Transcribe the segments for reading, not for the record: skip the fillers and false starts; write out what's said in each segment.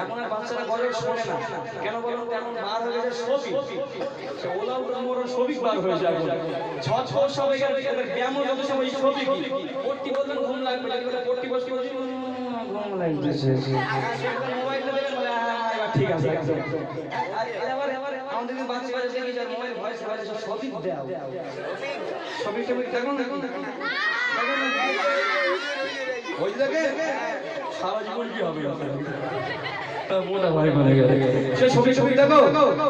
এখন আর বাচ্চারা গজল শোনে না কেন বলুন তো? এখন বার হয়ে গেছে ছবি, ওলা মোড় ছবি বার হয়ে যায়। ঝড় ঝড় সবাই ব্যায়ামও যত সময় ছবি কি পট্টি বললেন ঘুম লাগবে, পট্টি বসতে বসে ঘুম লাগতেছে, মোবাইলটা দেখে বলে এবার ঠিক আছে। আমাদের বাচ্চা বাচ্চা দেখি যার মোবাইল ভয়েস ভয়েস ছবি দেও, ছবি ছবি দেখুন দেখুন ওই দেখে সারা জীবন কি হবে মোটা ভাই বলে গেলে সে ছবি ছবি দেখো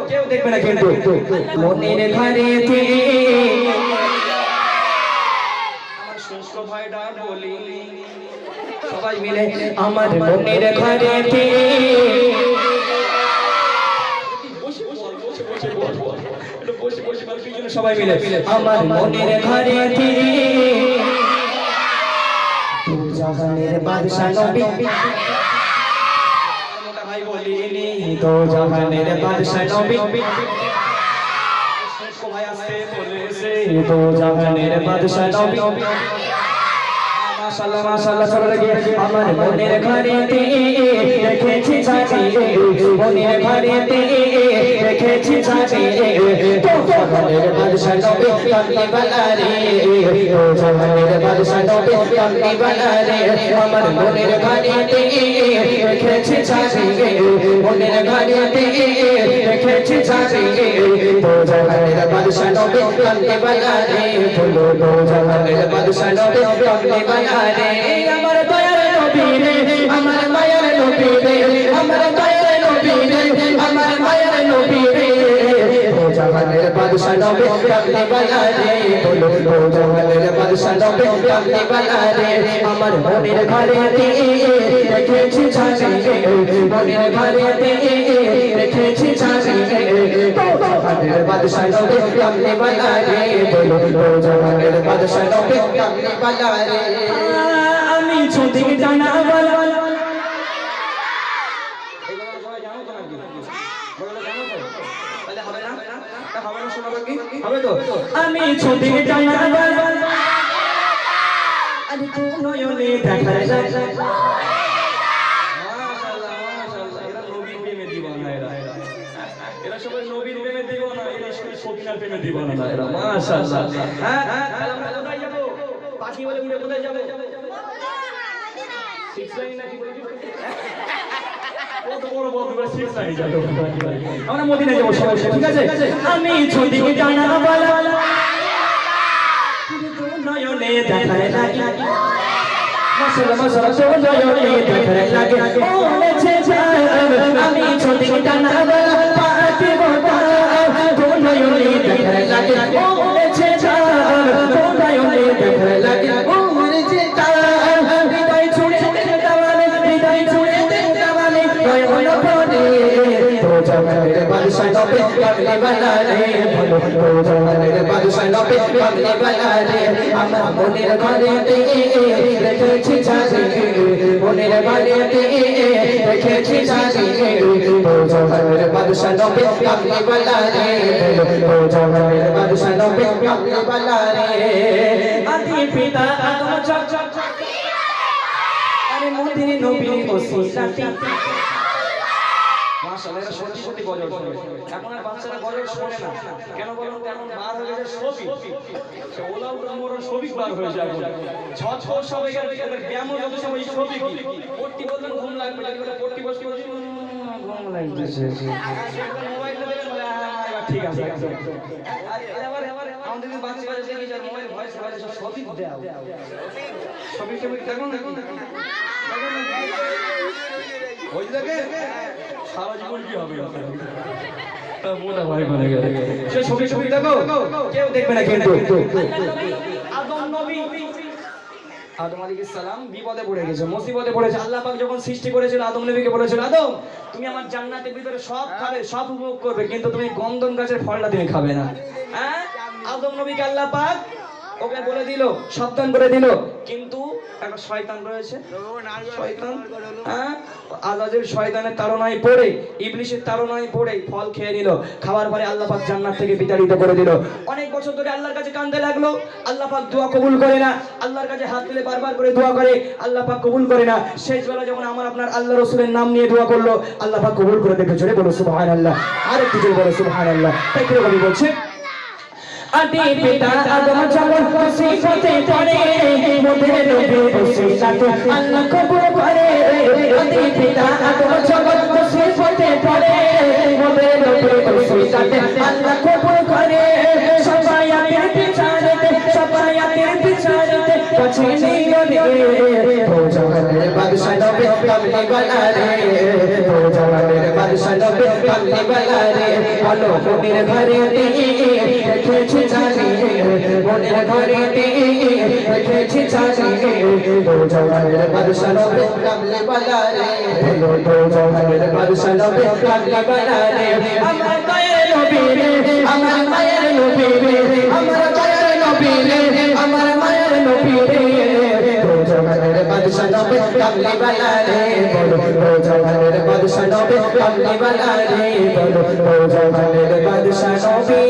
কেউ দেখবে না কিন্তু মনের ঘরেতে আমার সুস্থ ভাইটা বলি সবাই মিলে আমার মনের ঘরেতে সবাই মিলে আমার মনের ঘরেতে তু জাহানের বাদশা নবী ভাই বলিনি তো জাহানের বাদশা নবী ভাই আসতে বলেছে তো জাহানের বাদশা নবী মাশাআল্লাহ মাশাআল্লাহ চলো লাগিয়ে আমার মনের ঘরেতে রেখেছি ছাড়িয়ে মনের ঘরেতে রেখেছি ছাড়িয়ে তো জাহানের বাদশা নবী কামলি বালা রে তো জাহানের বাদশা নবী কামলি বালা রে আমার মনের ঘরেতে রেখেছি ছাড়িয়ে মনের ঘরেতে রেখেছি ছাড়িয়ে তো জাহানের বাদশা নবী কামলি বালা রে বলো তো জাহানের বাদশা নবী কামলি বালা রে আমার দয়ার নবী রে আমার মায়ের নবী রে আমার দয়ার নবী রে আমার মায়ের নবী রে ও জাহানের বাদশা নবী কামলি বালা রে বলো ও জাহানের বাদশা নবী কামলি বালা রে আমার মনের ঘরেতে রেখেছি ছাড়িয়ে মনের ঘরেতে রেখেছি ছাড়িয়ে ও জাহানের বাদশা নবী কামলি বালা রে বলো ও জাহানের বাদশা নবী কামলি বালা রে আমি ছুটি জানা বল আমি ছুটি জানা বল আরে তু নয়নে দেখা যায় এরা সবাই নবীর প্রেমে দিওয়ানা, এরা সবিনার প্রেমে দিওয়ানা না এরা মাশাআল্লাহ। হ্যাঁ আমরা কোথায় যাব? পাখি বলে উড়ে কোথায় যাব? সিক্স লাইন নাকি বলে কত বড় বড় করে সিক্স লাইন যাব আমরা মদিনায় যাব সবাই, ঠিক আছে? আমি ছুটি জানা বলা তু নয়নে দেখা লাগে মাশাআল্লাহ মাশাআল্লাহ তো নয়নে দেখা লাগে বলেছে আমি ছুটি জানা বলা পাখি বটা তো নয়নে দেখা লাগে বলেছে তো নয়নে দেখা লাগে বলেছে হৃদয় ছুঁড়ে দেওয়ালে হৃদয় ছুঁড়ে দেওয়ালে নয়ন পড়ে তো জাহানের বাদশা নবী কামলি বালা রে বলো তো জাহানের বাদশা নবী কামলি বালা রে আমার মনের ঘরেতে রেখেছি ছাড়িয়ে মনের ঘরেতে রেখেছি ছাড়িয়ে তো জাহানের বাদশা নবী কামলি বালা রে তো জাহানের বাদশা নবী কামলি বালা রে আদি পিতা আদম চক আরে মদিনা নবী ওসিলাতি মাশাআল্লাহ এরা সত্যি সত্যি গজল শোনে। এখন আর বাচ্চারা গজল শোনে না কেন বলুন তো? এখন বার হয়ে গেছে ছবি, ওলা মোড় ছবি বার হয়ে যায়। ঝড় ঝড় সবাই ব্যায়ামও যত সময় ছবি কি পট্টি বললেন ঘুম লাগবে, পট্টি বসতে বসে ঘুম লাগতেছে, মোবাইলটা দেখে বলে এবার ঠিক আছে। আমাদের বাচ্চা বাচ্চা দেখি যার মোবাইল ভয়েস ভয়েস ছবি দেও, ছবি ছবি দেখুন দেখুন ওই দেখে সারা জীবন কি হবে মোটা ভাই বলে গেলে সে ছবি ছবি দেখো কেউ দেখবে না কিন্তু আদম নবী আদম আলাইহিস সালাম বিপদে পড়ে গেছে, মুসিবতে পড়েছে। আল্লাহ পাক যখন সৃষ্টি করেছিল আদম নবীকে বলেছিল আদম তুমি আমার জান্নাতের ভিতরে সব খাবে সব উপভোগ করবে কিন্তু তুমি গন্ধম গাছের ফলটা তুমি খাবে না। হ্যাঁ আদম নবীকে আল্লাহ পাক ওকে বলে দিল, সাবধান করে দিল, কিন্তু একটা শয়তান রয়েছে, শয়তান, হ্যাঁ, আজাজিল শয়তানের তাড়নায় পড়ে, ইবলিসের তাড়নায় পড়ে ফল খেয়ে নিল। খাওয়ার পরে আল্লাহ পাক জান্নাত থেকে বিতাড়িত করে দিল। অনেক বছর ধরে আল্লাহর কাছে কাঁদতে লাগলো, আল্লাহ পাক দোয়া কবুল করে না। আল্লাহর কাছে হাত তুলে বারবার করে দোয়া করে, আল্লাহ পাক কবুল করে না। শেষ বেলা যখন আমার আপনার আল্লাহ রাসূলের নাম নিয়ে দোয়া করলো, আল্লাহ পাক কবুল করে দেখে জোরে বলো সুবহানাল্লাহ। আর একটু জোরে বলো সুবহানাল্লাহ। তাই কি কবি বলছে, আদি পিতা আদম যখন মুসিবতে পড়ে, মোদের নবী ওসিলাতে আল্লাহ কবুল করে। আদি পিতা আদম যখন মুসিবতে পড়ে, মোদের নবী ওসিলাতে আল্লাহ কবুল করে। সবাইয়াতের বিচারেতে, সবাইয়াতের বিচারেতে কাছে নিয়ে রে, ও জাহানের বাদশা নবী কামলি বালা রে, ও জাহানের বাদশা নবী কামলি বালা রে। বলো মনের ঘরে রেখেছি জানি, মনের ঘরে রেখেছি জানি, ও জাহানের বাদশা নবী কামলি বালা রে, ও জাহানের বাদশা নবী কামলি বালা রে। আমার মায়ের নবী রে, আমার মায়ের নবী রে, আমার মায়ের নবী রে, আমার মায়ের নবী রে, ও জাহানের বাদশা নবী কামলি বালা রে। বলো ও জাহানের বাদশা নবী কামলি বালা রে, বলো ও জাহানের বাদশা নবী